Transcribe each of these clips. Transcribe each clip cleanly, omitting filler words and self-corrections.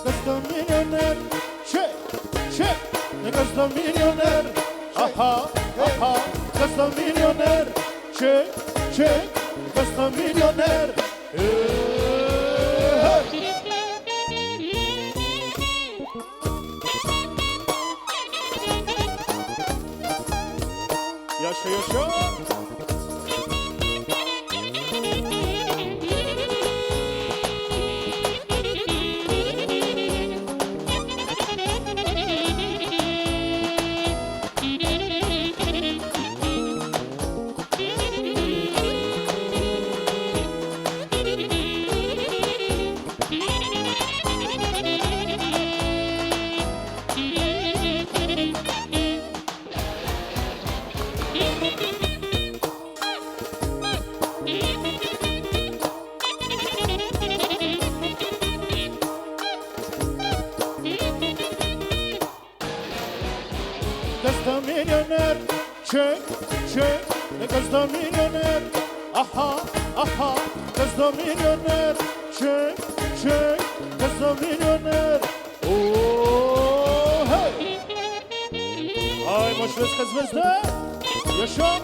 Găstă milioner, ce? Găstă milioner, aha, găstă milioner, ce? Găstă milioner, Yaşa. Găstă milioner, ce? Găstă milioner, aha, găstă milioner, ce? Găstă milioner, oh, hey! Hai mă, și vezi că-ți vezi, da? E așa?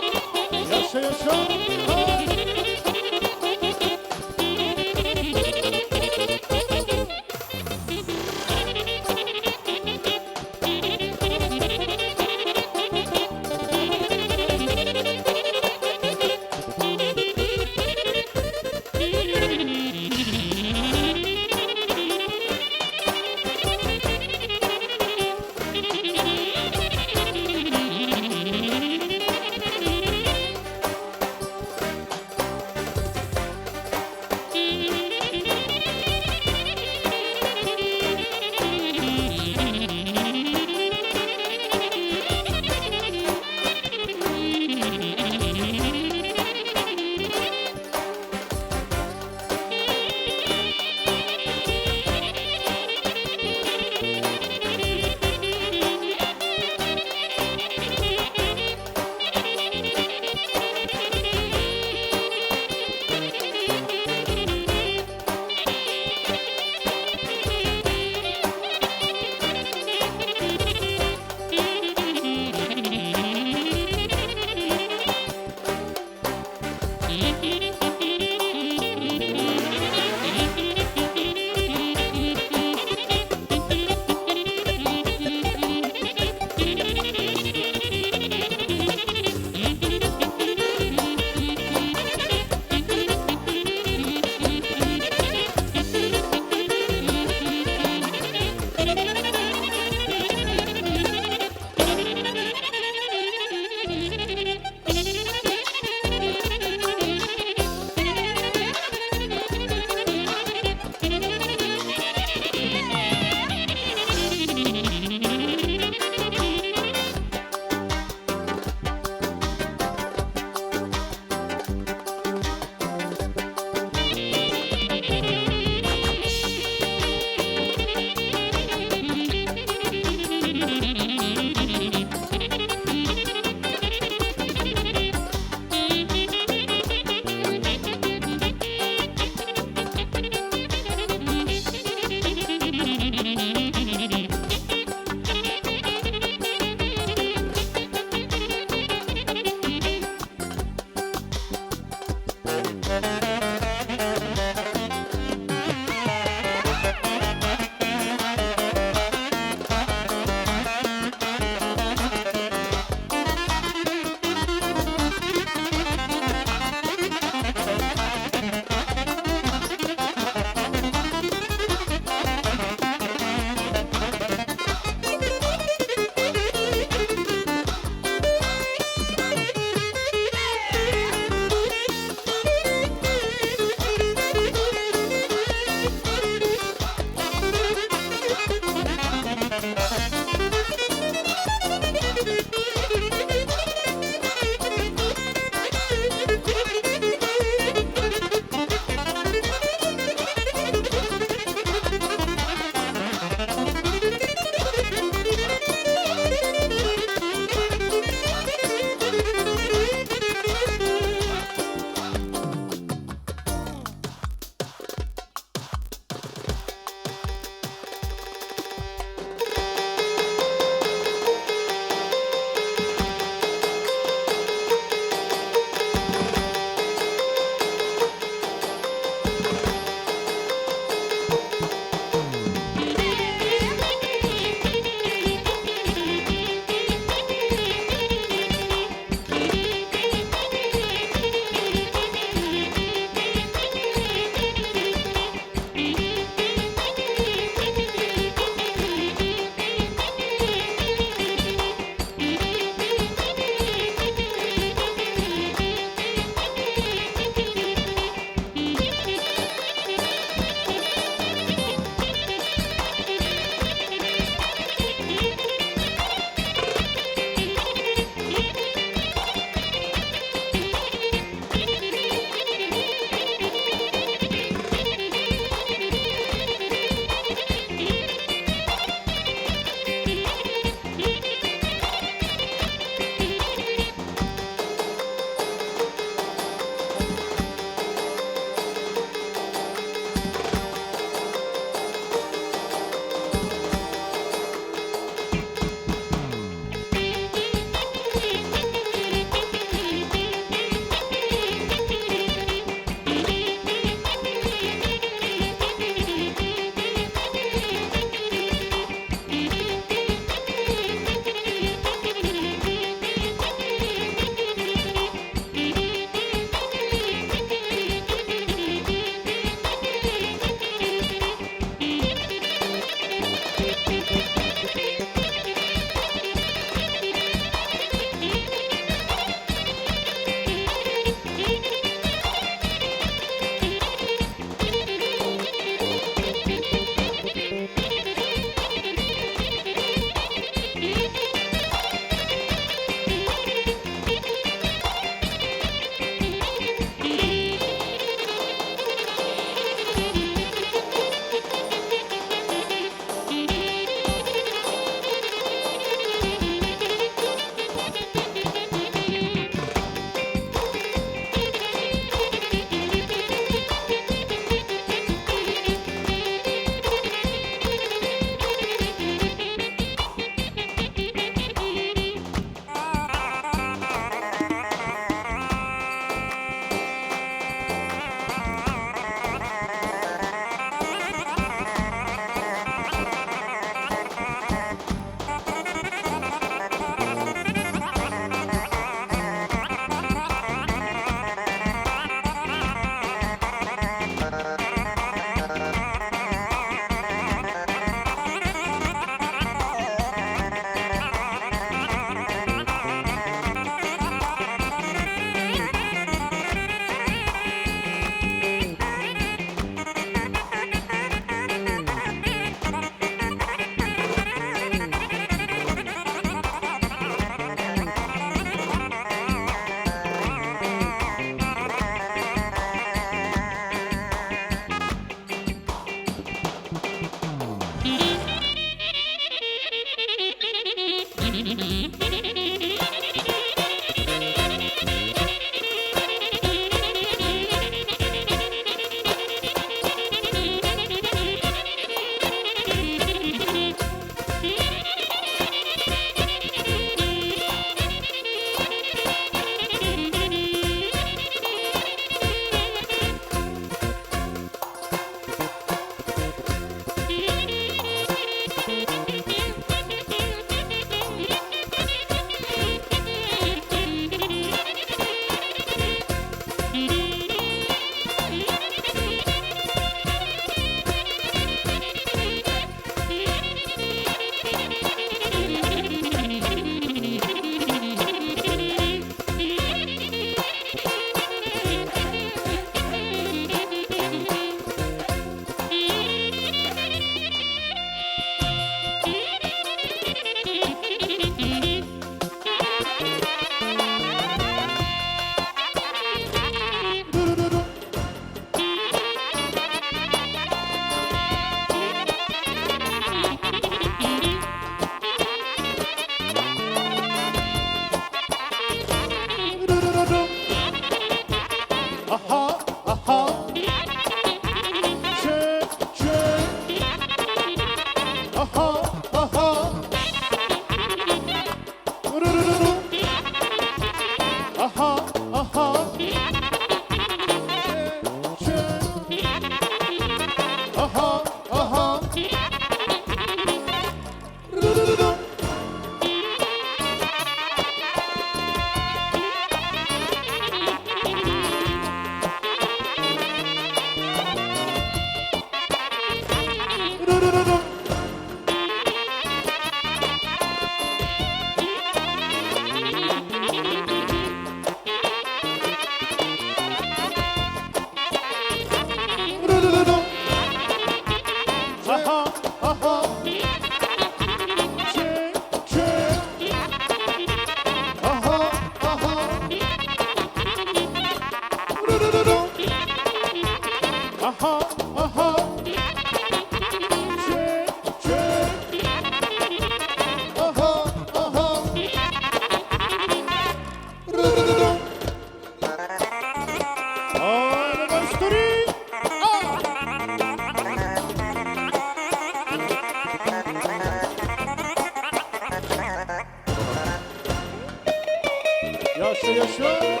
Yaşa yaşa.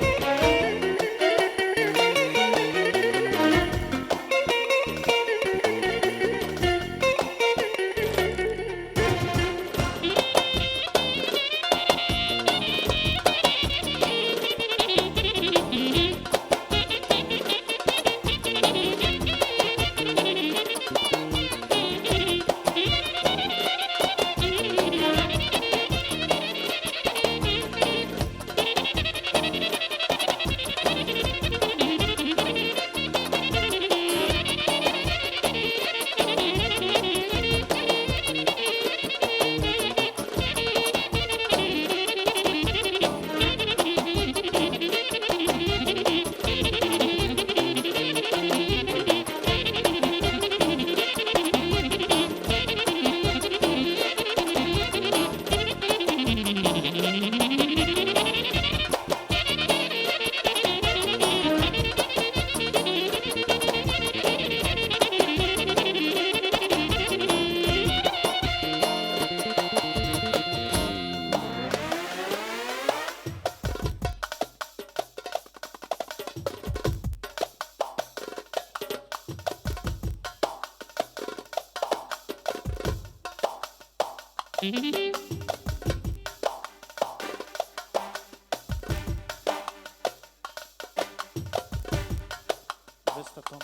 Vesta Tom.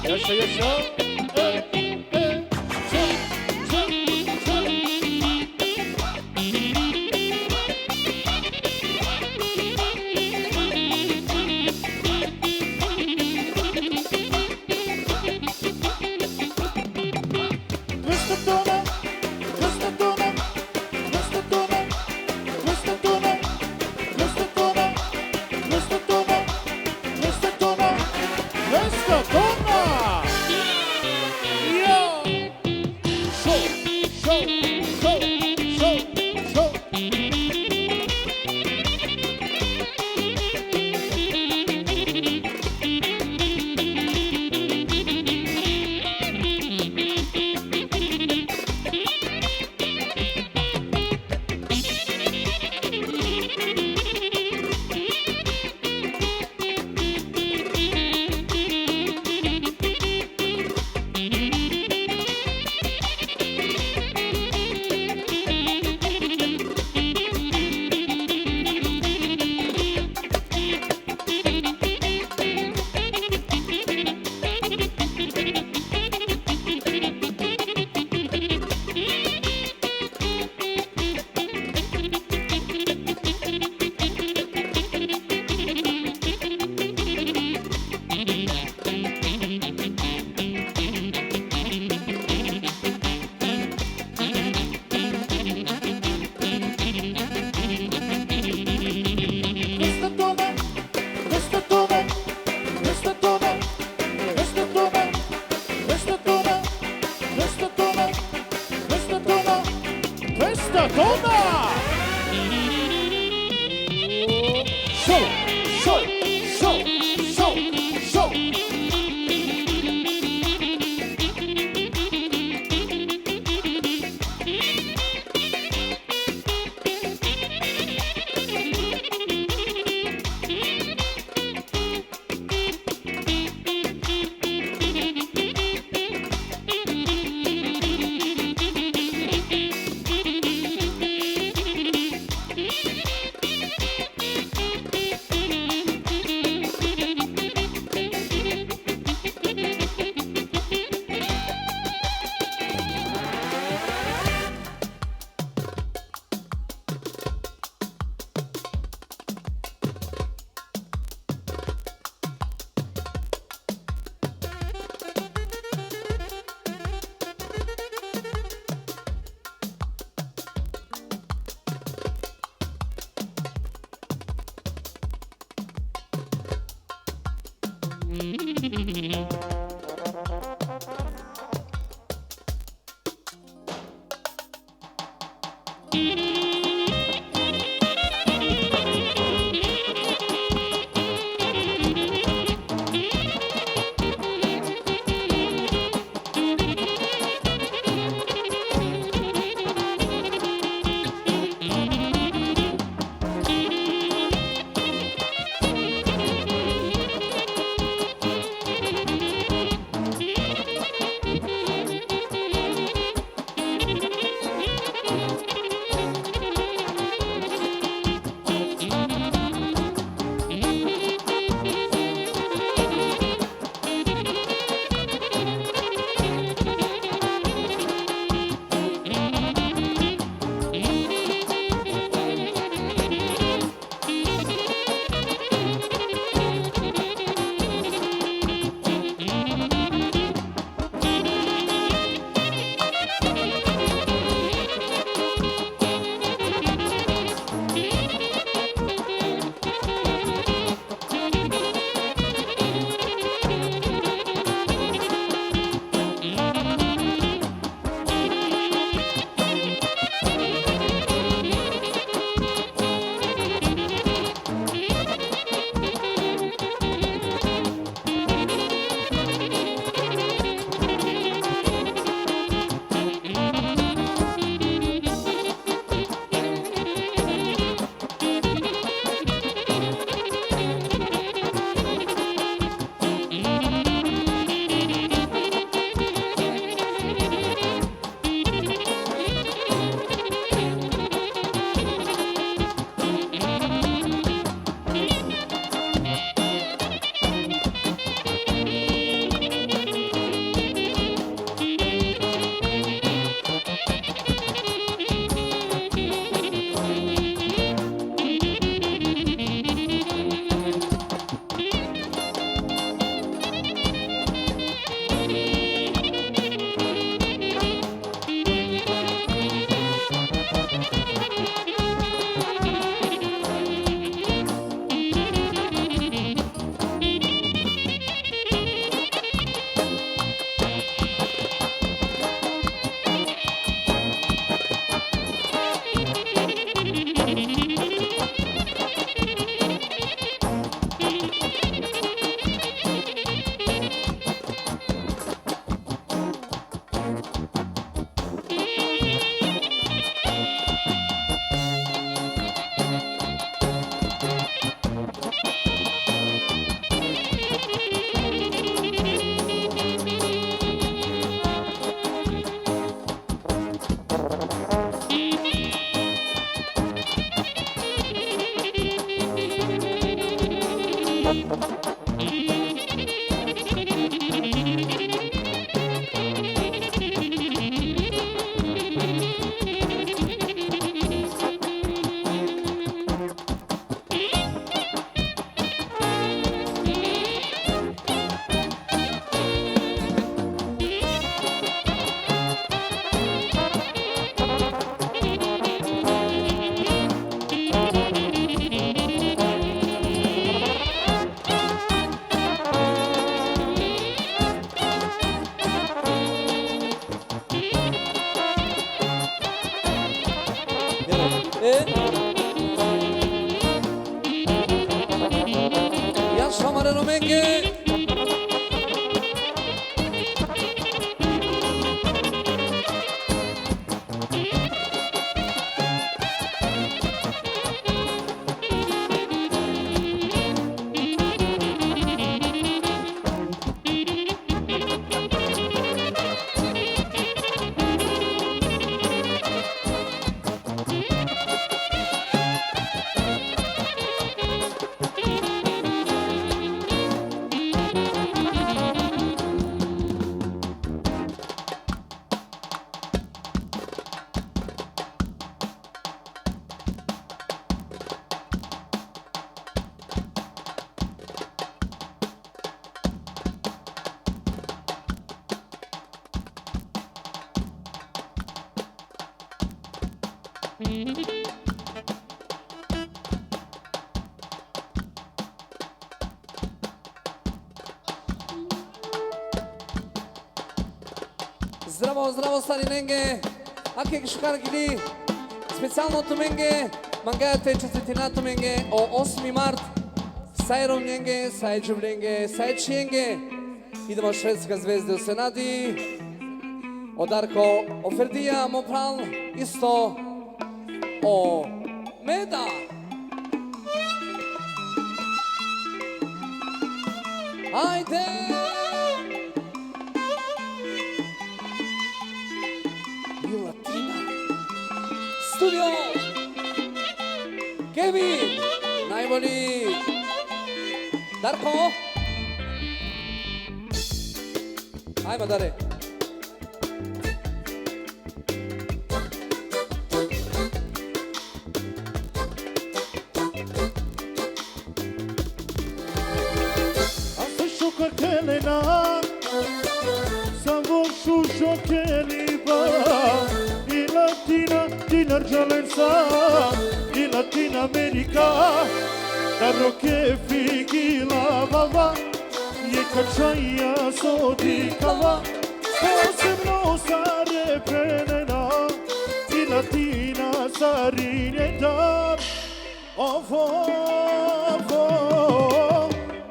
Yaşa yaşa. toma! Show, show, show, show, show. Yaşa marano menge. Здраво, здраво, стари ненге! Аке ги шукар гили! Специалното менге, мангајате честитината менге о 8 март. Сајром ненге, сајджуб ненге, сајчиенге. Идемо шведска звезда се нади. О Дарко, о Фердија, Мопрал, исто о Меда. Ајде! Studio Kevin najbolji Darko ajmo Dare Asa shukar kelena Savon shusho keliba Latina, Dinar Jalensa, in Latin America, Darro che fighi la bava, ye cacciaia so di cava, forse no sare penena, in Latina sarine dar, ovo,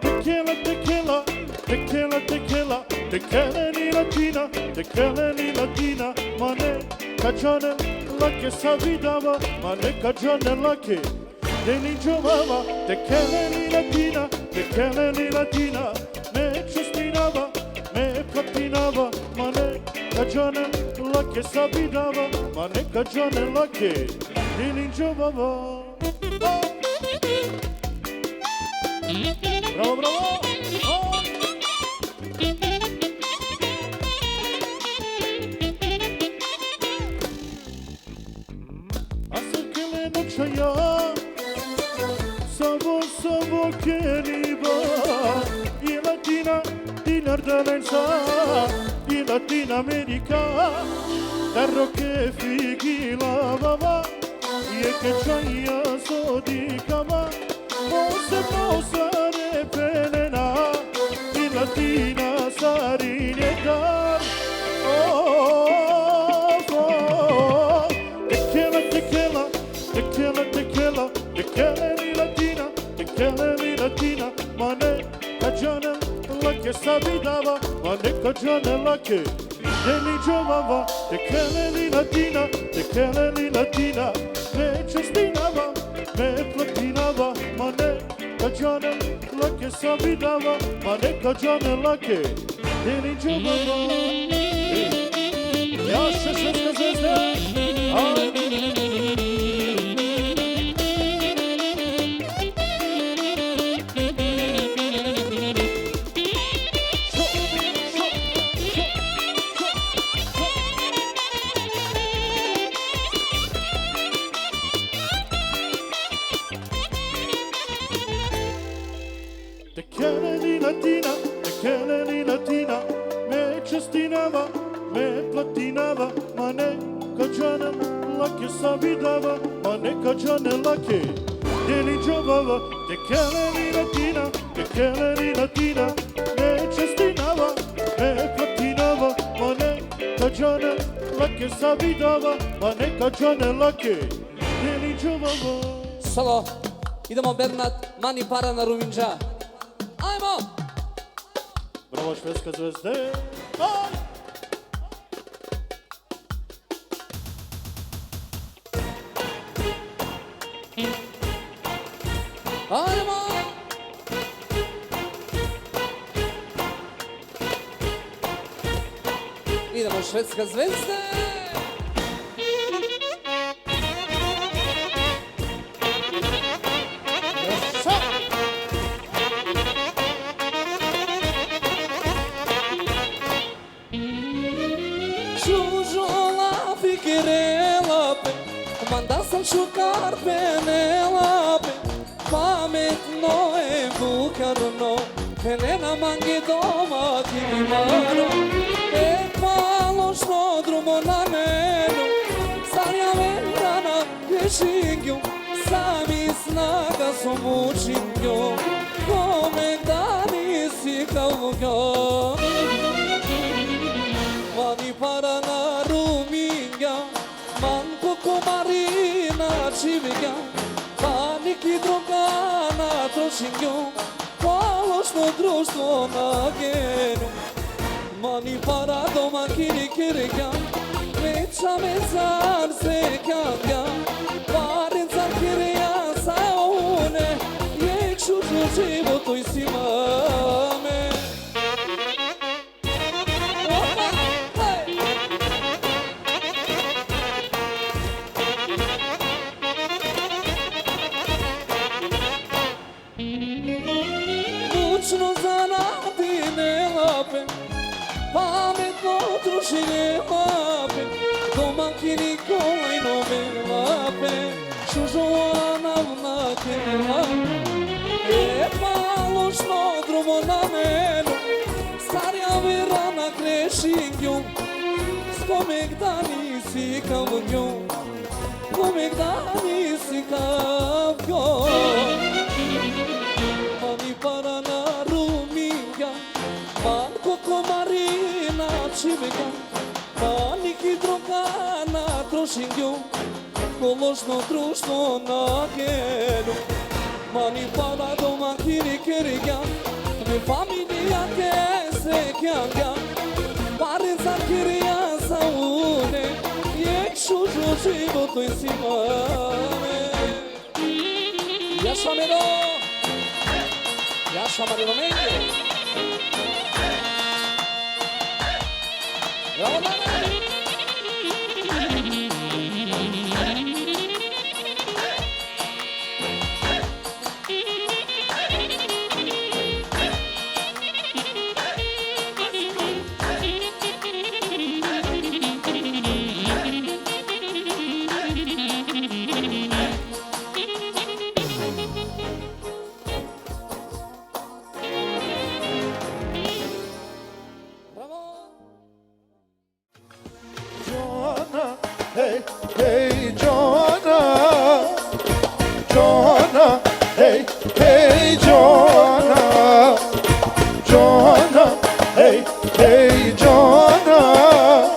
tequila, tequila, tequila, tequila, tequila ni Latina, tequila ni Latina, mane. Kaçanın lake sabidava, mane kaçanın lake. Deni cevava, tekeleni latina, tekeleni latina. Me çustinava, me platinava, mane kaçanın lake sabidava, mane kaçanın lake. Deni cevava. Bravo, bravo. Çaya Savo keliba I Latina Dinar Dalensa I Latin America Darro che fighi la bava Ye che çaya so di cava Forse no sare pelena I Latina sarine dar Tequila Tequila, tequila, tequila ni Latina, tequila ni Latina. Mane kaçanın lake sabidava, mane kaçanın lake. Deni cevava, tequila ni Latina, tequila ni Latina. Me çestinava, me platinava, mane kaçanın lake sabidava, mane kaçanın lake. Deni cevava. Yaşa şeska zvezda, Latina, me čestinava, me platinava, ma neka džanem lake sabidava, ma neka džanem lake deli džavava, te keleni Latina, me čestinava, me platinava, ma neka džanem lake sabidava, ma neka džanem lake Solo, idemo Bernat, mani para na Ruminđa. Ajmo! Bravo švedska zvezde. Aj! Ajmo! Idemo švedska zvezda. Čužola fikirela pe, manda sam šukar penela pe, pametno je bukarno, penena mangi doma ti maro, palošno drumo na menu, starja verana pješingju, sami snaga su mučingju, kome da nisi kao ga. Mani para na Ruminja, manko komarina čivija, paniki droga na trošinju, palošno društvo na genu. Mani para doma kiri kirija, veća me zar se kanga, parin zar kirija sa une, je čužu životu i si mame. Mučno zaradi ne lapem, pametno troši ne lapem, domaćini kolajno me lapem, šužovana vnake lapem. Palošno drumo na menu, starja verana krešingju, spomek da nisi kao nju, spomek da nisi kao nju. Mani para na Ruminja, manko komarina čivega, paniki droga na trošingju, položno društvo na genu. Mani para doma kiri kirija, me familija ke se kjanga, parin za kirija sa une, jek šužu životu i si mame. Jaša mero! Jaša Marilomenge. Bravo Dane. Hey, hey, Jonah, Jonah, hey, hey, Jonah, Jonah, hey, hey, Jonah,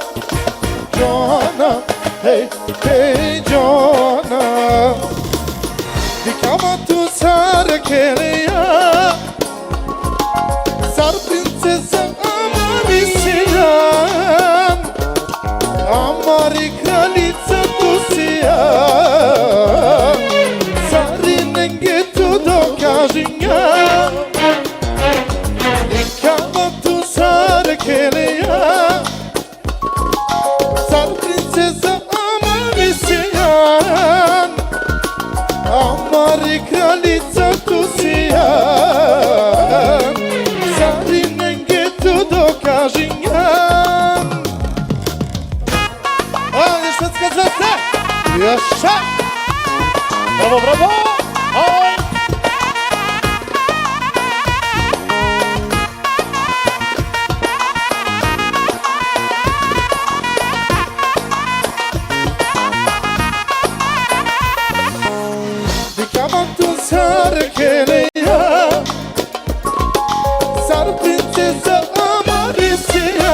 Jonah, hey, hey, Jonah. Di kama tu sar keleya, sar princesa amarisiyan, amari kralica tu si ja. Sari nenge tu dokažem ja. I kama tu sar keleya, sar princesa amarisiyan, amari kralica tu si ja. Sari nenge tu dokažem ja. Ajde švedska zvezda! Jaša! Bravo, bravo! Aj! Di kaman tu sar keleya, sar princesa amarisiyan,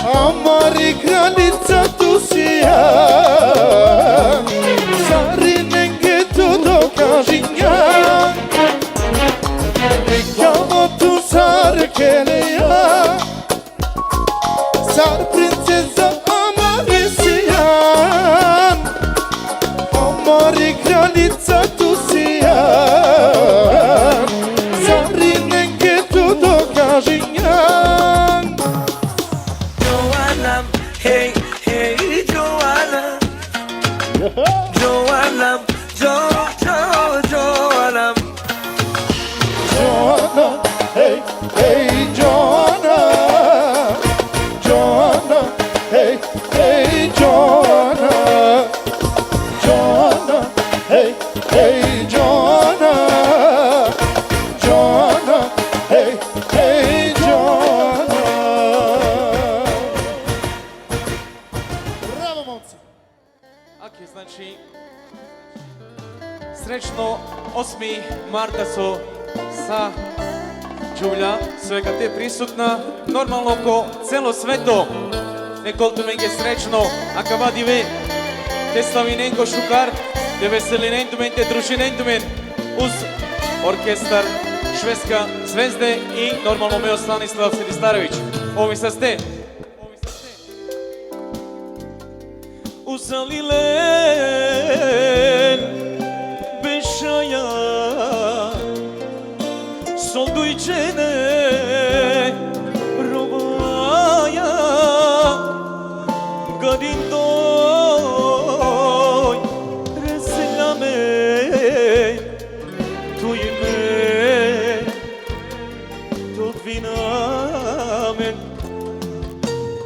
amari kralica tu si ja. Hey, hey, Joanna, Joanna, Joanna. Joanna, hey, hey, Joanna, Joanna, hey, hey, Joanna, Joanna, hey, hey, Joanna, Joanna, hey, hey, Joanna. Bravo, momci! Окей, значи сречно 8 марта со са Джулја, свека те присутна, нормално ко цело свето, неколку менге сречно, ака вади ве, те славиненко шукар, те веселинентумен, те дружинентумен, уз оркестар Шведска звезде и нормално мео Станислав Селистарович. Ови са сте. Uzalilen beşaya solduyçene robaya gadindoy reselame tuyme todvinamen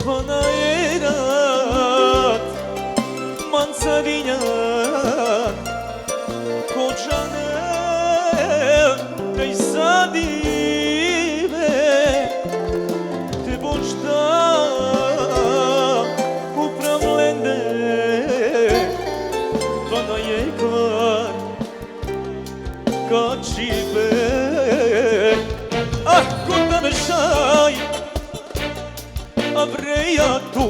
bana erat Mansarina kocanı kaysadime te boşta upravlende bana yekvar kaçibe ah kurdan şay abreya tu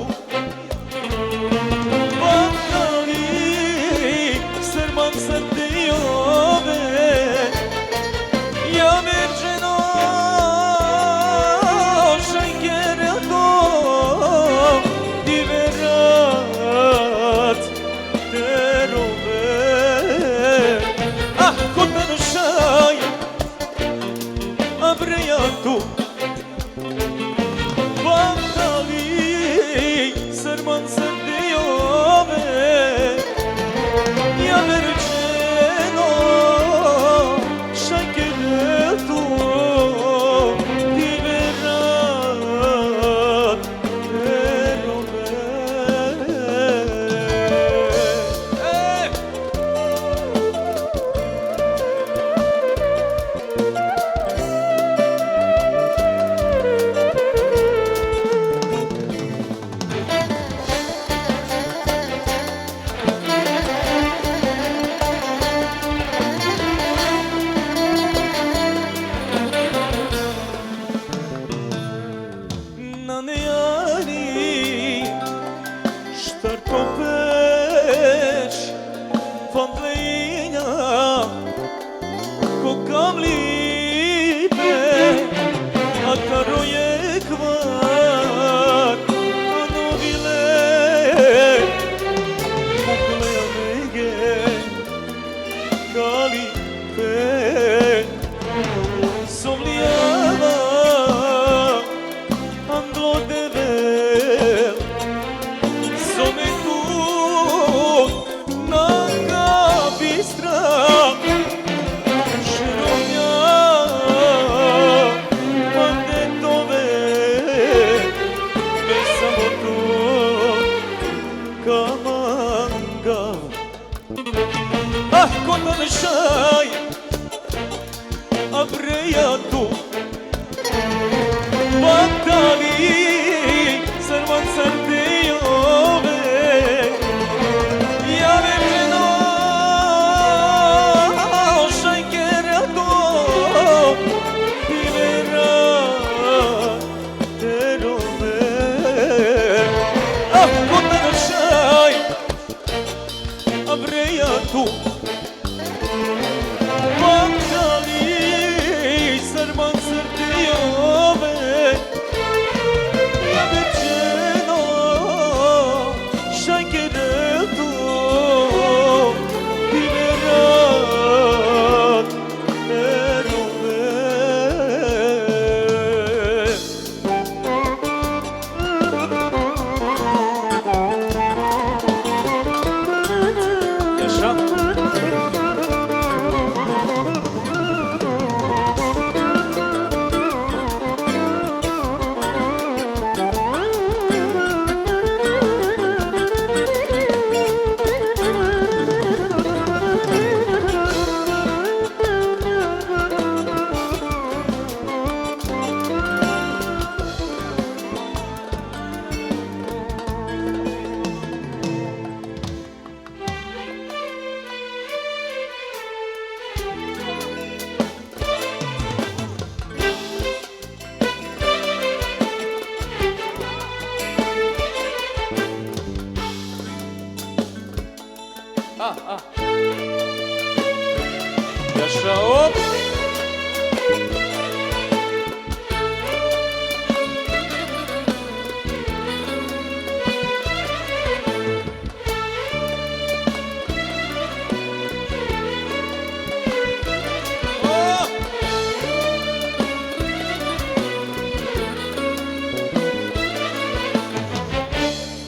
Yaşa hop.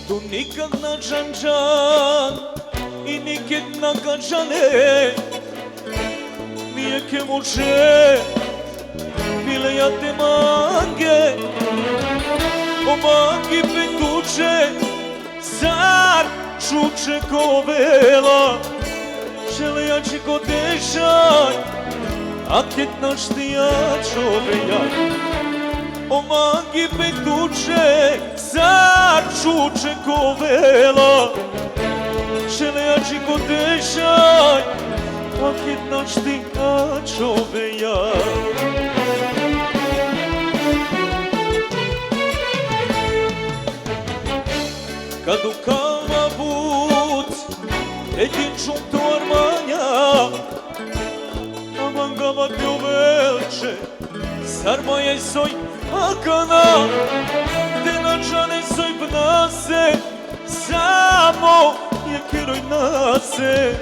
Tu nikad na džanđan i nikad na kanđane nije ke muče bile ja te mange o mangi petuče zar čuče ko vela žele jači ko dešaj a ket našti ja čoveja o mangi petuče zar čuče ko vela žele jači ko dešaj a ket našti ja čoveja kad u kama but edin čunto armanja aman gama te uvelče zar moje soj akana te načane soj bnase samo je keroj nase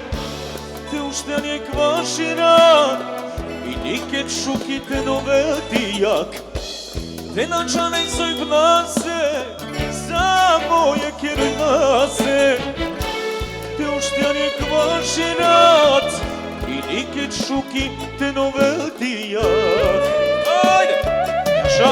te uštanje kvaširan i niket šuki te noveltijak te načane soj bnase samo je keroj nase te uštanje kvaširat i niket šuki te noveltijak ajde Yaşa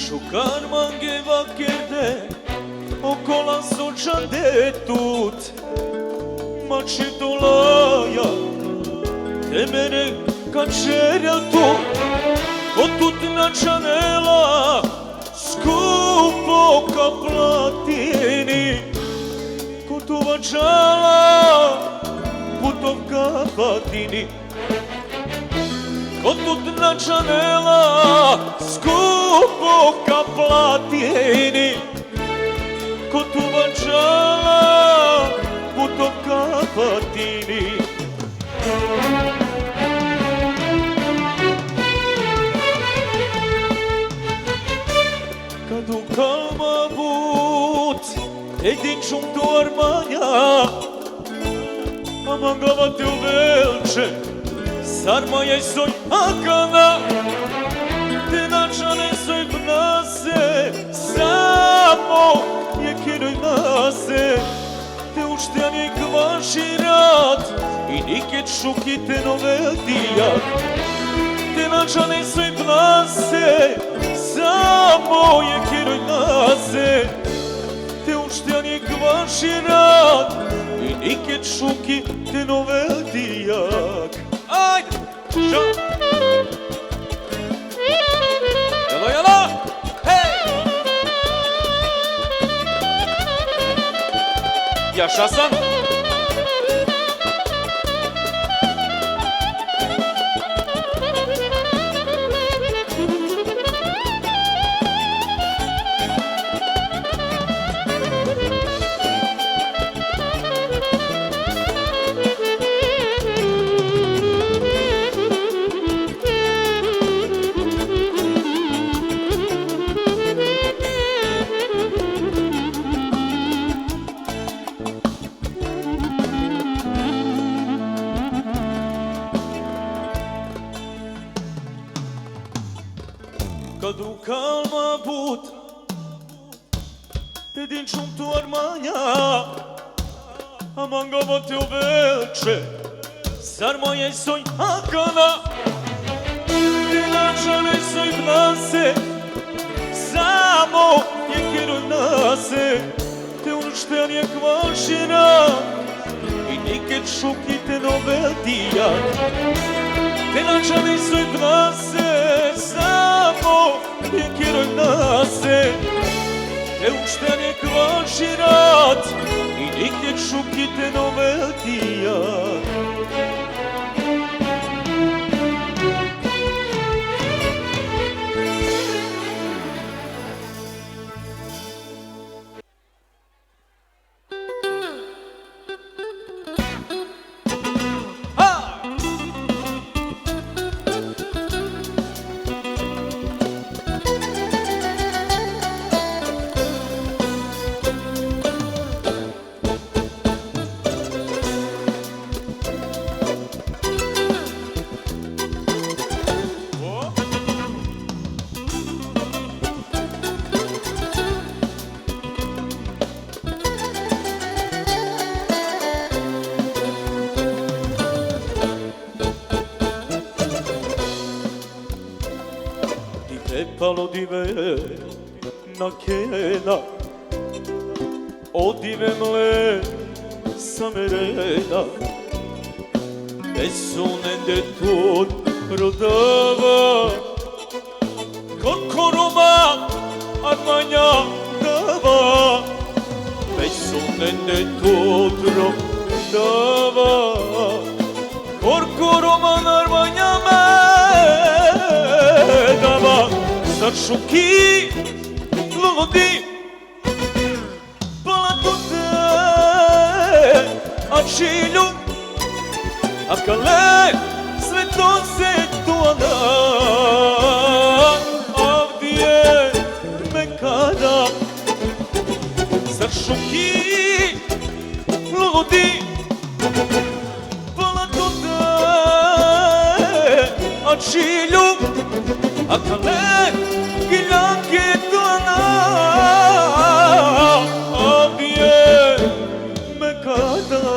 Šukar mange vakerde okola sočan detut Mači dolaja temere kačerja tu Otut na čanela skupo ka platini Kotova čala putovka patini Otut na čanela skupo ka platini Kotova čala putovka patini Kad u kama but edin čunto armanja aman glava te uvelče sarma je soj akana te načane soj bnase samo je keroj nase te uštanje kvaširat i niket šuki te noveltijak te načane soj bnase samo je keroj nase te uštanje kvaširat i niket šuki te noveltijak ajde žal jelo jelo hej Yaşa sam Kad u kalma but edin čunto armanja aman gava te uvelče zar moje soj akana te načane soj bnase samo je keroj nase te uništanje kvašina i niket šuki te noveltijak te načane soj bnase samo je kjeroj nase, te ušten je kvaširat i nikje šukite noveltijat. Palo dive na kena, odive mle samerena, besonende tut rodava, korkoroma armanja dava, besonende tut rodava, korkoroma armanja dava. Saršuki ludi palatute a čilju a kale sve to se tuana avdije me kada Saršuki ludi palatute a čilju a kale gilake tuana avdije me kadav.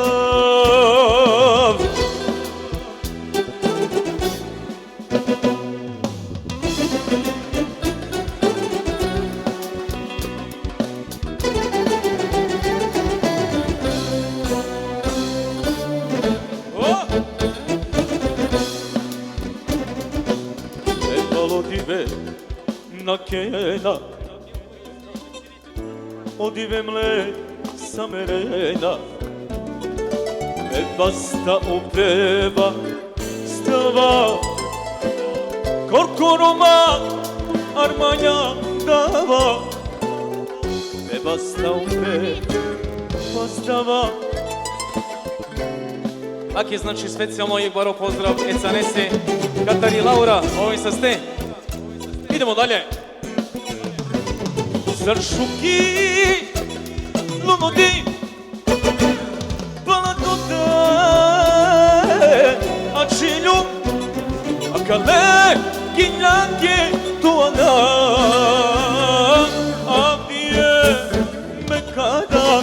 Na kena, odive mle samerena, me basta upeva stava, korkoroma armanja dava, me basta upeva stava. Ak je znači specijalno je baro pozdrav Ecanese, Katari Laura, ovim sa ste. Idemo dalje. Saršuki ludi palatute a čilju a kale gilake tuana avdije me kada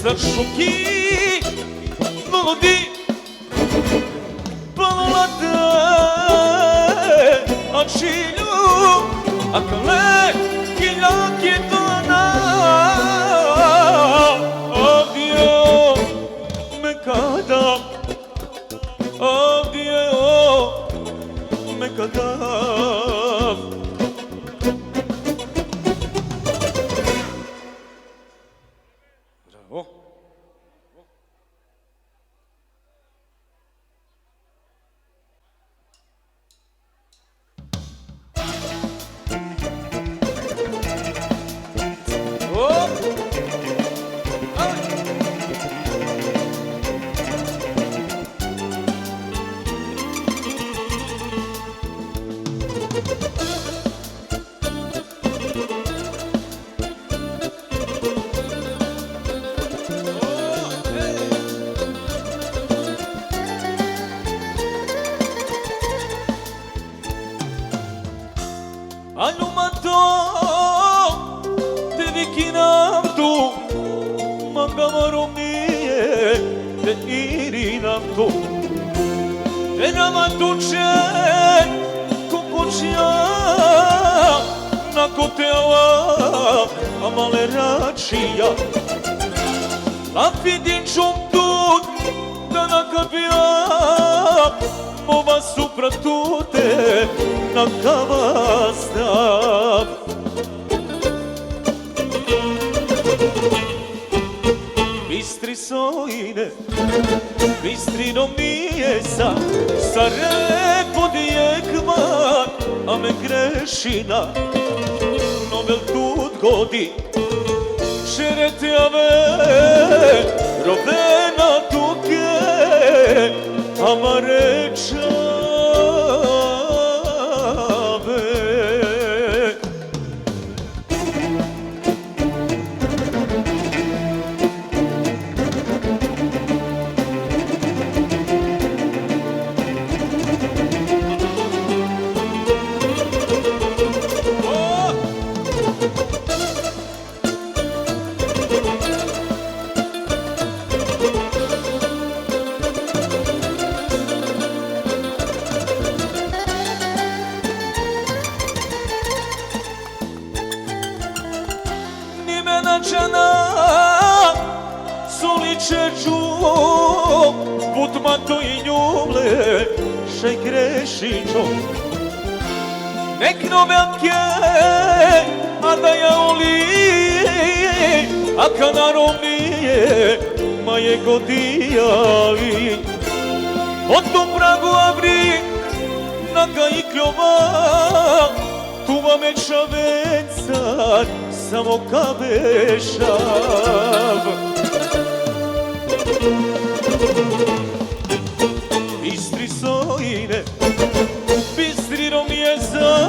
Saršuki ludi palatute a čilju a kale gilake tuana avdije me kada avdije me kada. Bravo. Anumato te vikinam tu mangamaromije te irinam tu te nama tuče kukučija na koteava amale račija la fidin čumtut da nakapija mova supratute na kava stav. Bistri sojine, bistrino mijesa, sa repod jekman, a me grešina, novel tut godi, šerete ave, rovena tuke, amare čave. Putmato i njuble še grešićo. Nek novelke, a da ja oli, a kanarom nije, ma je godijali. Od tu pragu avri, naga i kljova, tu vam je čavecar, samo kabešav. Bistri sojine, bistri romjeza,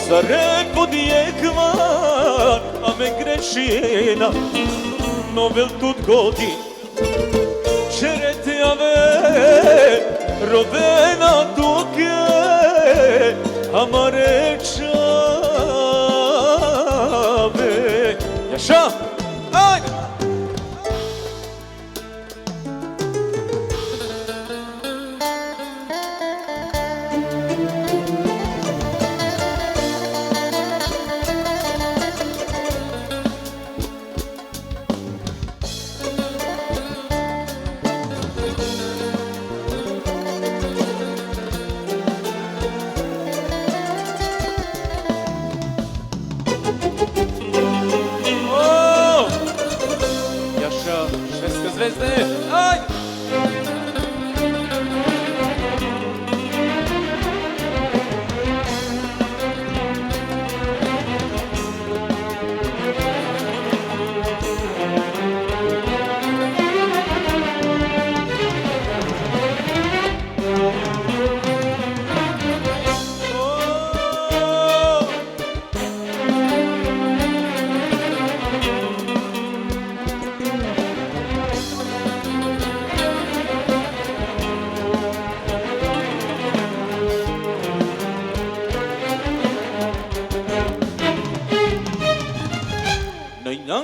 za repod jekman, a me grešina, novel tut godi, čerete ave, rovena tuke, amare čave. Jaša, ajde! Aj!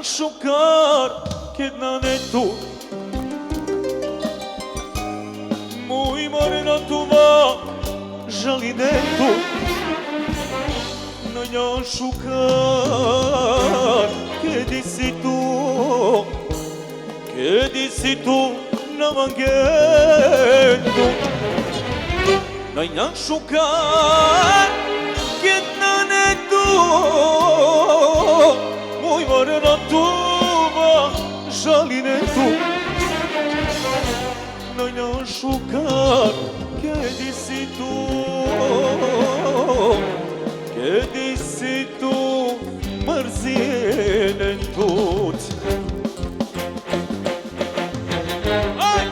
Šukar jedna netu Moj marina tuva žali netu Na njan šukar Kedi si tu na mangetu Na njan šukar jedna netu Moj marina tuva žali netu Na njan šukar Kedi si tu mrzine tut Aj!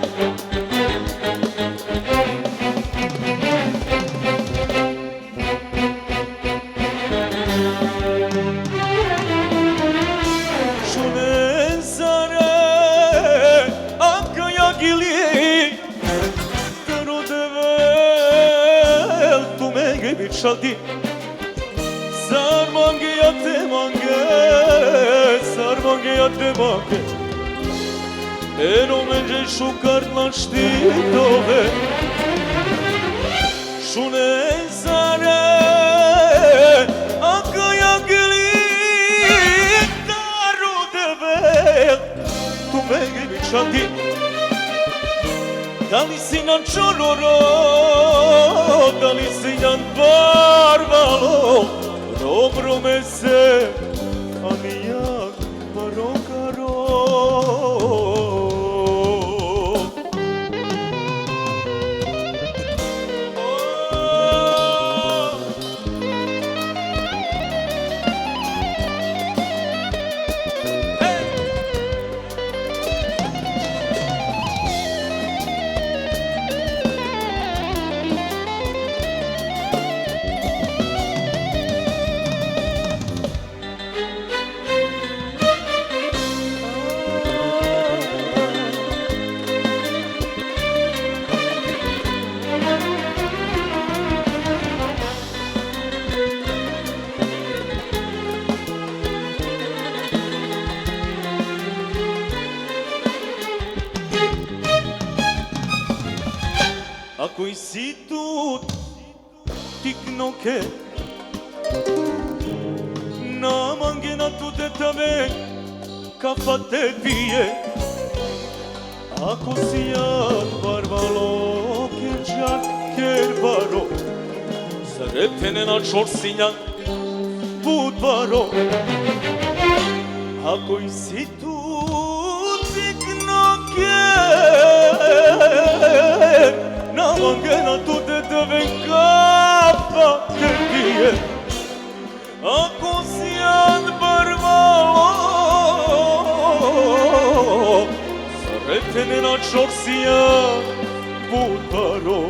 Šaldi Sarmange ja te mange Eno menđe šukar na štitove Šune zare Aka ja gili Daru devel Tu mege mi šaldi Da li si na čororo Da li si sinjan barvalo, dobro me se, a nijak barokaro. Ako si tu tiknoke na mangena tu te tame kafa te pije ako si jak barvalo kerčak kerbaro zarepene na čorsinja budbaro ako si tu tiknoke na mangena tu te tame kafa te pije ako si jak barvalo zarepene na čorsinja budbaro.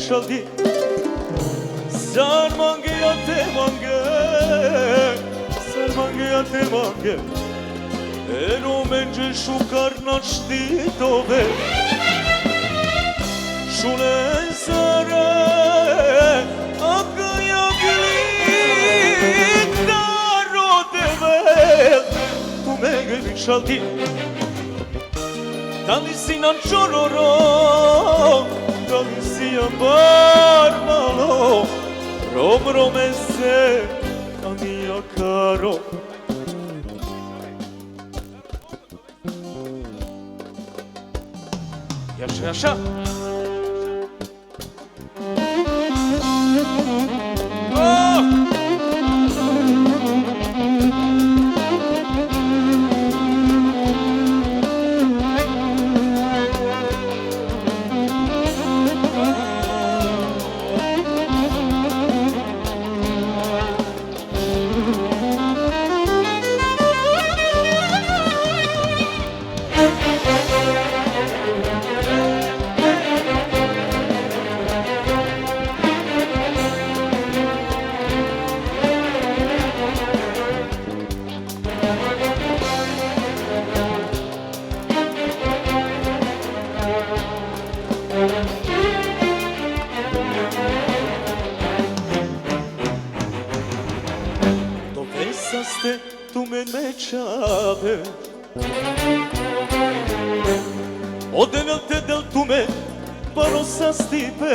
Çaldı Sar mange ya te mange Sar mange ya te mange Ero mence šukar na štitove Šune zare Aka ja glik Daro deve Tu mege mi çaldı Da li si na čororo Da li si ja barvalo, dobro me se, a nija karo. Jaša, jaša. Dovesaste tu me mečave Odevelte del tu me parosaste pe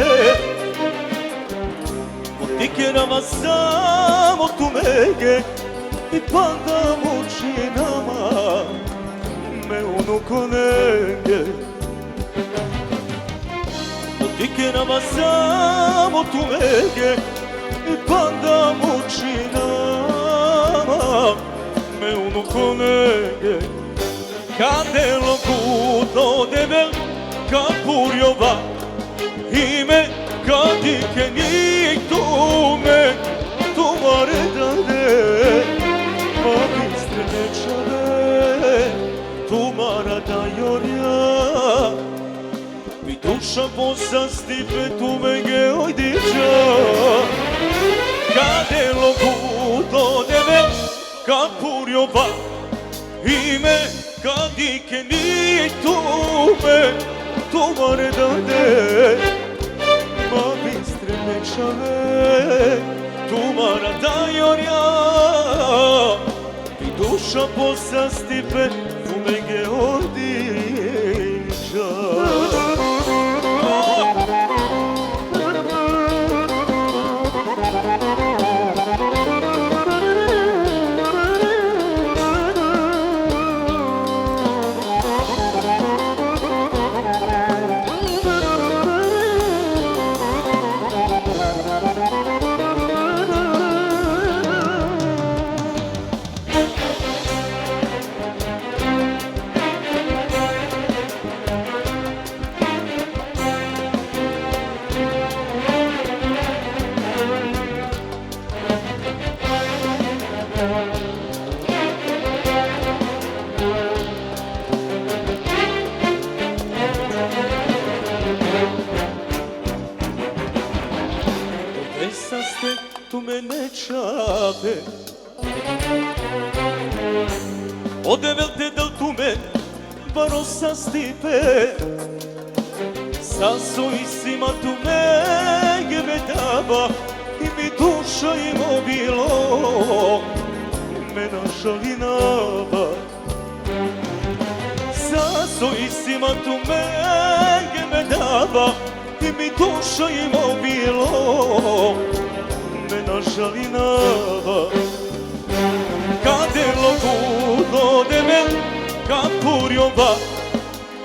Potikerama samo tu mege I panda mučinama Me unukonege Potikerama samo tu mege I panda mučinama Me unukonege Kadelo kudo debel kapurjova Ime kadike njih tume Tumare dade Ma bistre nečave Tumara da jorja Mi duša posastipe tumege ojdiča Kadelo kudo debel kapurjova Ime kadike njih tume Tumare dade Ma bistre nečave Tumara da jorja I duša duša posa stipe tu menge odinča. Tu mene čape Ode velte del tu men Varosa stipe Sasojisima tu me Gebedava I mi duša imobilo Mena žalinava Sasojisima tu me Gebedava I mi duša imobilo Mena žalinava Kadelo gudo de men Kapurjova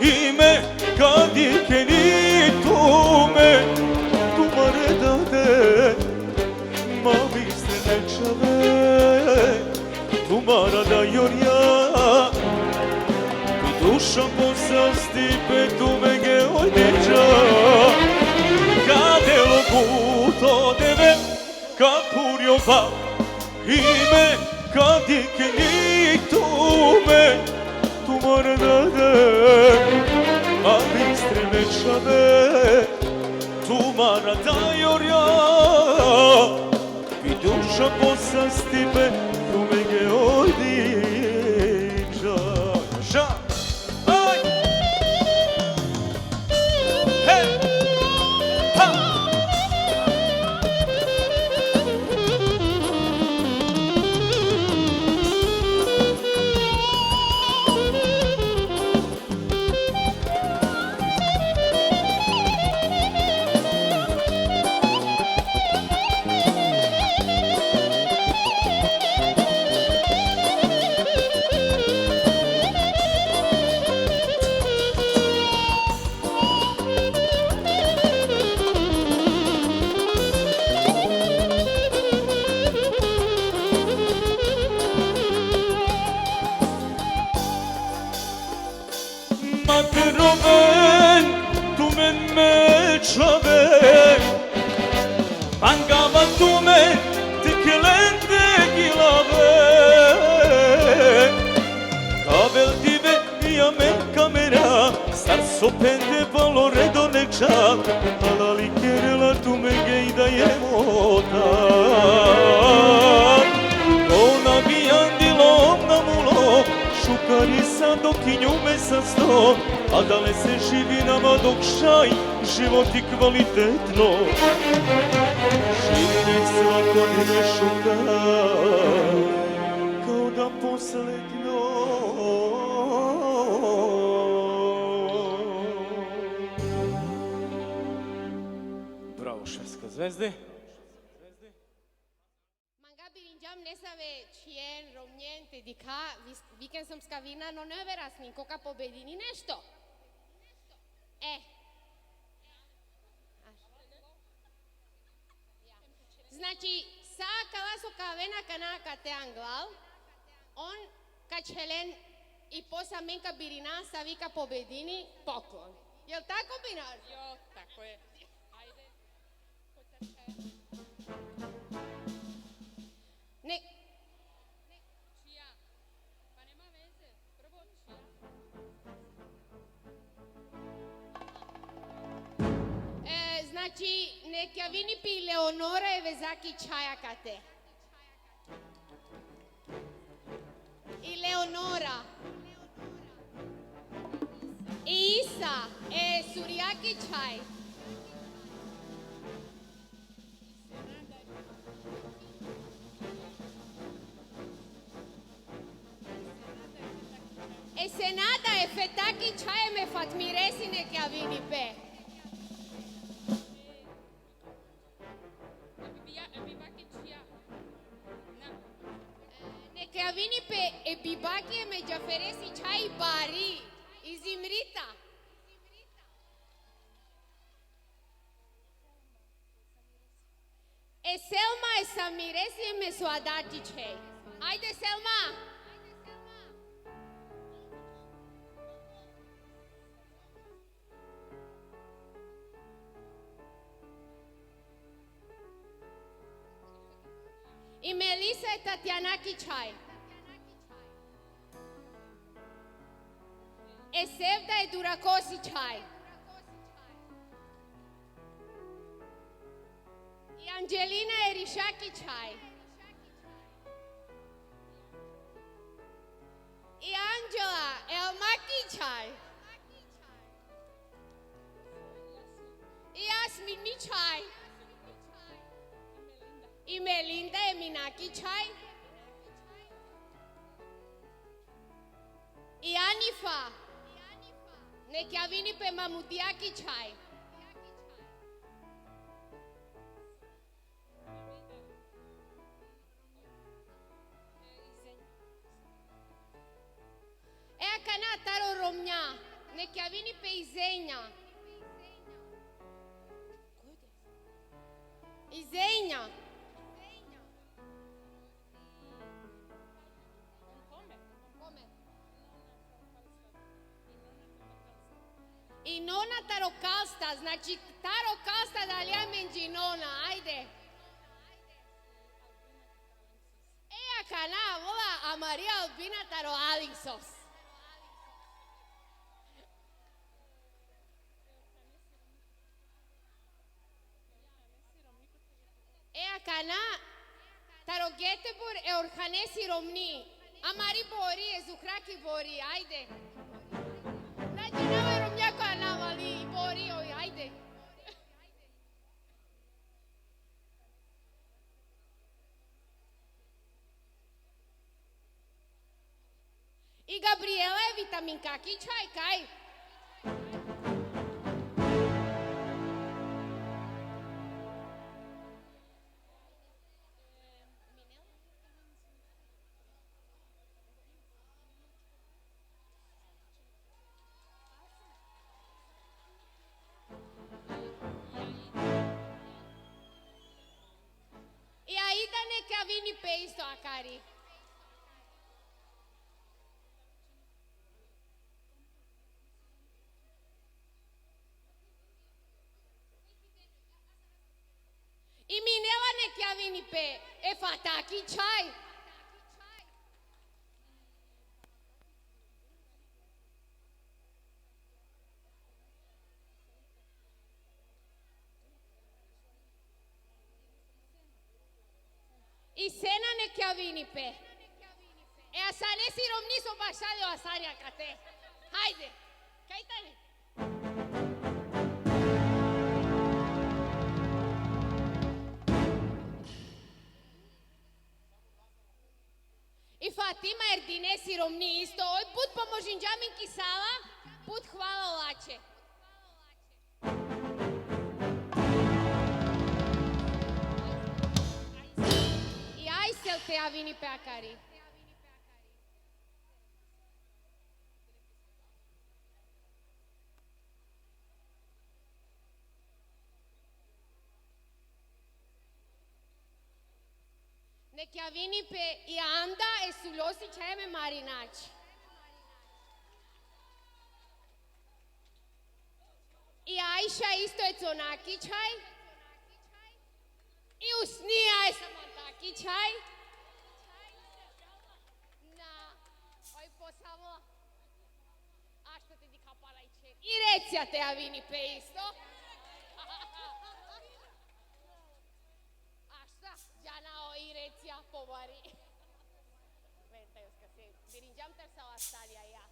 Ime kadike ni tume Tumare dade Ma biste nečave Tumara da jorja I duša posa stipe tume ge odjeća Kadelo gudo de men Kapurjova ime kadike ni tume Tumar dade ma bistre nečave Tumara da jorja I duša posa stipe tume ge odinča. Ža! Aj! Hej! Ha! Matroven, tu men me čave Mangava tu men te kelende gilave Kabel dive ja men kamera Star sopende valore do neča Alali kerela tu me gejda je mota Ona bi andilom na mulo Šukari sa dokinju me sa sto A dale se živi nama dok šaj Život i kvalitetno Živi nek svakodnevne šuka Kao da poslednjo Bravo Švedska zvezde Nesave čien, romnjente, dika, viken sam skavina, no ne veras niko ka pobedi ni nešto. Znači, sa kalaso kavena kanaka te anglav, on kačelen I posa menka birina sa vika pobedini poklon. Jel tako, Binar? Jo, tako je. Ajde. Ne. Čija? Pa nema veze. Prvo čija? Znači, neka vini pi Leonora e vezaki čajakate. I Leonora. I Isa e surijaki čaj. E se nada e fetaki çay me fatmiresine che avini pe. Bibaki chia. Na. Ne che avini pe e bibaki e me jaferesi çay bari. İzimrita. E Selma e Samiresi e me soadati çey. Haydi Selma. E Melissa e Tatiana Kichai. E Sevda e Durakosi Chai. E Angelina e Rishaki Chai. E Angela e Almaki Chai. E Yasmini Chai. E Melinda e Minaki Chai. E Anifa. Ne chiavini pe Mamudiaki Chai. E a canataro Romnia. Ne chiavini pe Izenia. Izenia. I nona tarokasta, znači tarokasta da li ja menđi nona, ajde. E a kana vola a Maria Albina taro Alixos. E a kana taro Getebor e Orhanesi Romni. Amari Bori e Zukraki Bori, ajde. Rađenava Romnjako Anamali i Bori, oj, ajde. I Gabriela je vitamin kaki čaj, kaj? E aí da ne che avini pe isto a cari. I minela ne che avini pe e fataki chai. I sena ne che avini pe. E a sanesi romni so bașale o asaria cate. Haide. Caitane. I Fatima erdinesi romni isto. Oj put pomožinđam in kisala, put hvala lače. I Aisel te avini pe acari. Ne chiavini pe Ianda e sulosi ceme marinaci. I Aisha isto e zonaki čaj. I Usnija e samantaki čaj. Na, oj posamo. A što te di kapala i ček. I Recija te avini pe isto. Giana o Ireția Povari. Venta, eu că se diringeam ter sau astalia ea.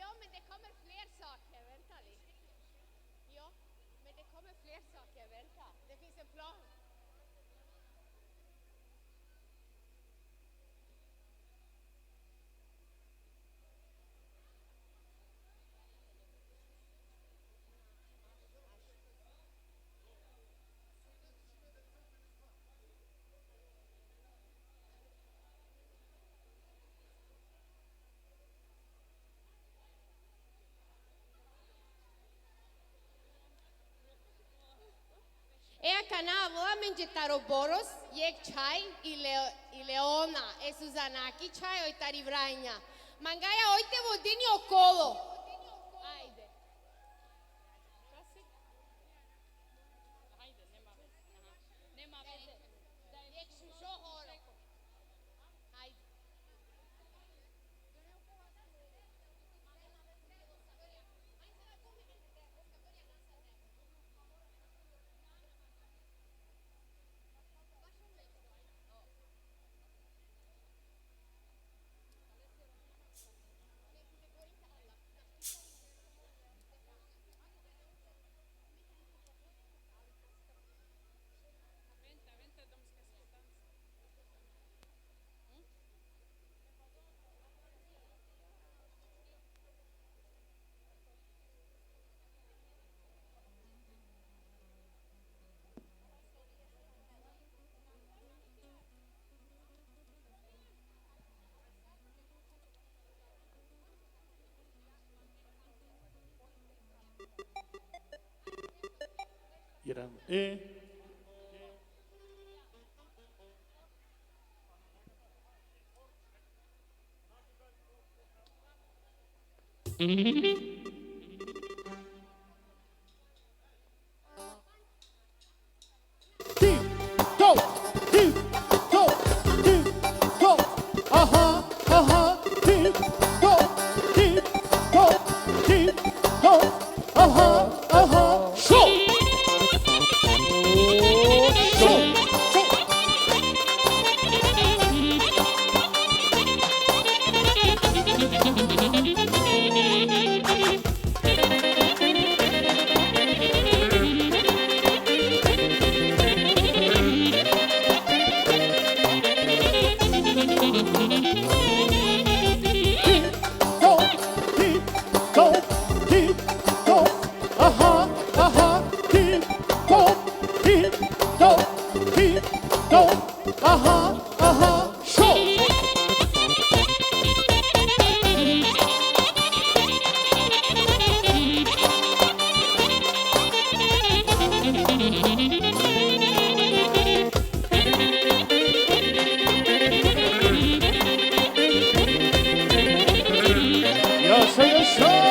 Eu me de kommer fler saker, vänta lite. Jo, men det kommer fler saker. ejemplo. Ea cana solamente taroboros, yek chai y leona, es Suzanaki chai o taribraña. Mangaya hoy te vodini o colo. Ajde. Ajde, nema veze. Aha. Nema veze. Da je vijek šušo horo. Ajde. Vente, vente, domnul Scostanț. Jedan E. Ti, do, ti, do, ti, do. Aha, aha, ti, do, ti, do, ti, do. Aha, aha, show. Show, show.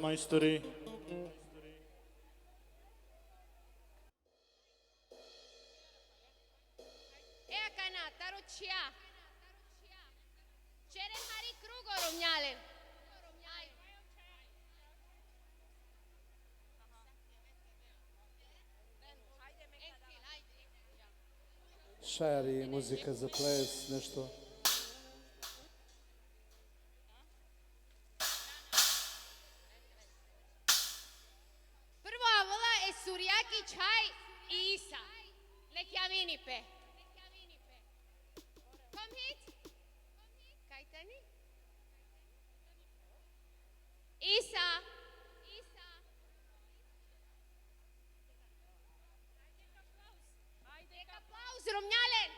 majstori. Ea cana, taro cia. Cere hari krugo romnjalen. Šajari, muzika za ples, nešto. Prvo avola e surijaki čaj i isa. Nek ja vini pe. Kom hit. Kajtani? Isa. Dek aplauz, romnjalen.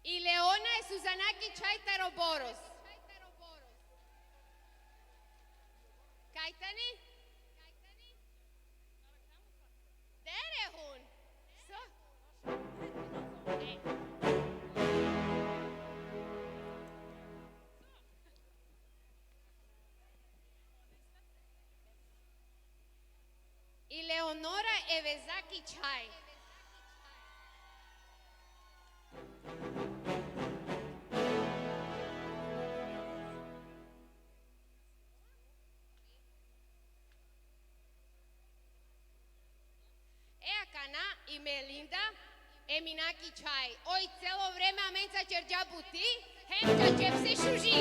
I Leona e Suzanaki čaj taroboros. Kajtani? Dere hun. So. I Leonora e Vezaki čaj. Ea Cana i Melinda e Minaki čaj. Oj, celo vreme amenca čerđa buti, hem čačep se šuži.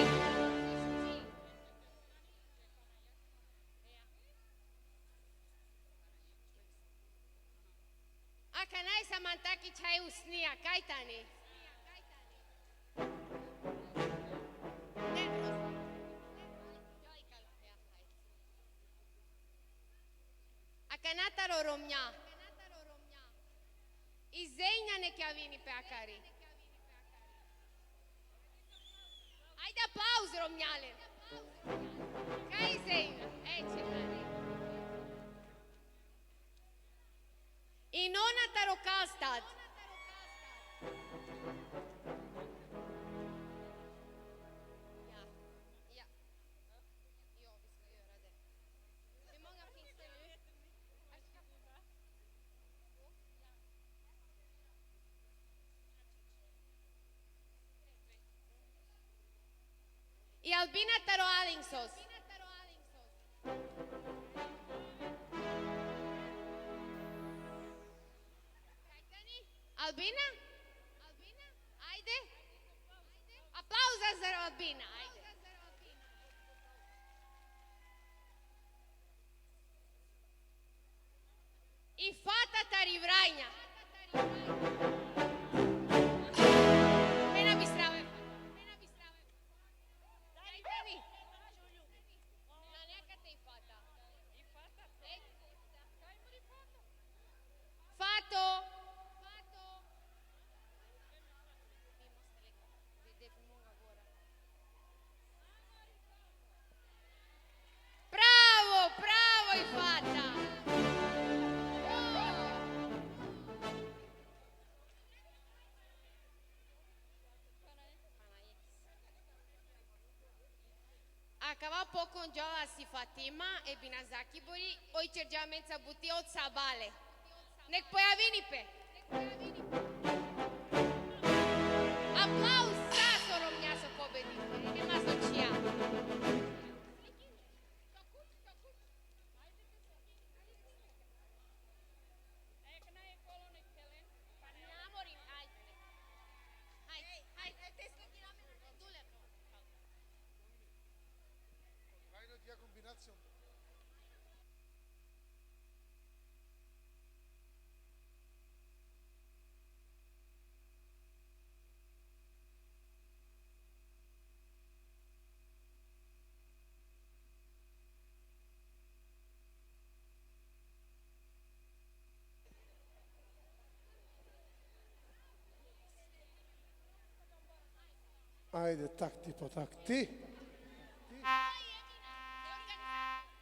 A Cana e Samantaki čaj usnija, kajtani. A Cana taro romnja. I Zejnja nek ja vini pe akari. Ajde aplauz, romnjalen. Kaj Zejnja? Eće, dani. I Nona taro Kalstad. Ja. Jo, vi ska göra det. Hur många finns det nu? I Albina taro Alingsos. Albina? Ajde. Aplauza za Albina, ajde. I fata tari vrajnja. Mena bi strave. Kajtani? Na neka te i fata. Fato. Bravo, bravo i fata. Acaba pokon joala si Fatima e binazaki bori oi cergiamența buti od sabale. Nek pojavini pe. Aplauz sa soromnja so pobedite. Nema zločija. Namorim, ajde. Hajde, te sliki na mene. Dule. Fajna tija kombinacija. Ajde, takti po takti.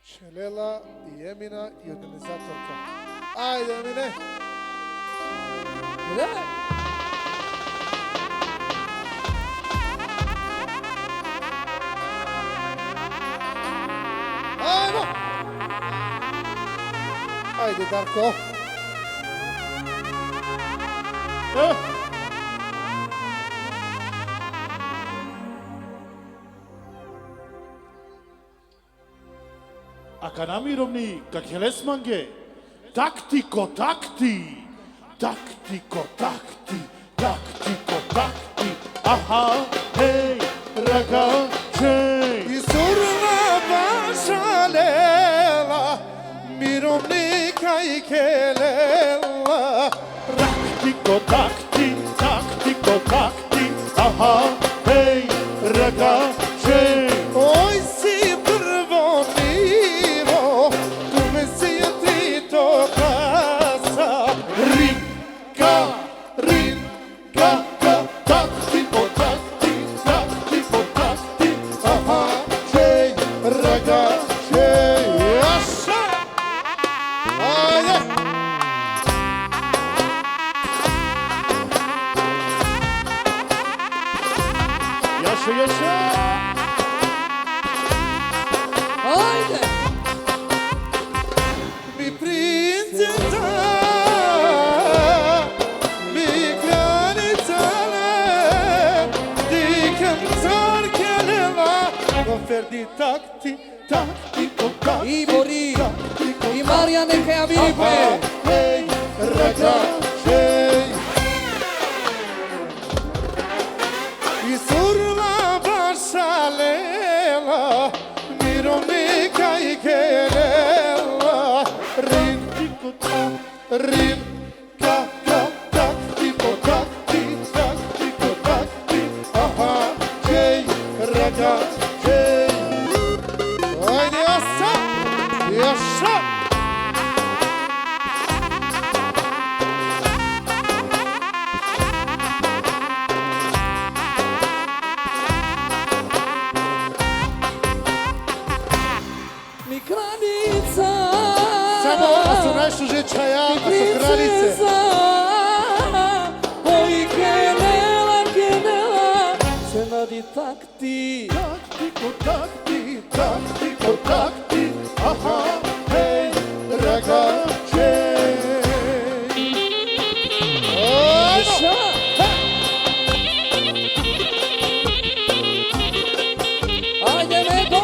Šelela i Emina i organizatorka. Ajde, Emine! Ideme! Ajde, Darko. Aka namirovni, kak helesmange, taktiko takti, taktiko takti, taktiko takti, aha, hej, ragazze. I surna başa lela, mirovnika i kelela. Taktiko takti, taktiko takti, aha, hej, ragazze. Oj si prvo nivo, tu me si trito klasa. Rinka, rinka, ka, taktiko takti, taktiko takti, aha, hej, ragazze. Jaša! Ajde! Jaše. Ajde! Mi princesa, mi kraljica, ti kancarkelela, konferdi takti, taktiko takti. I Bori, i Marija neka ja vidi pe. Hej, ragazze. I surla baša lela, mirovnika i kelela. Rinka, rinka, taktiko takti, taktiko takti, aha, hej, ragazze. Ajde, Jaša! Jaša! Mi kraljica. Samo ovo su nešto žečaja, a su kraljice. Oj, kenela, se nadi takti. Taktiko takti, taktiko takti, aha, hej, ragazze. Ša? Ajde, Medo!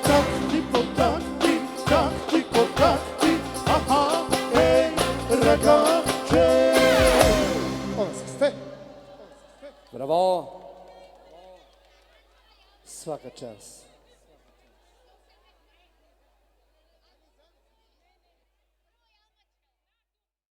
Taktiko takti, taktiko takti, aha, hej, ragazze. Molim se, ste? Bravo! Svaka čast.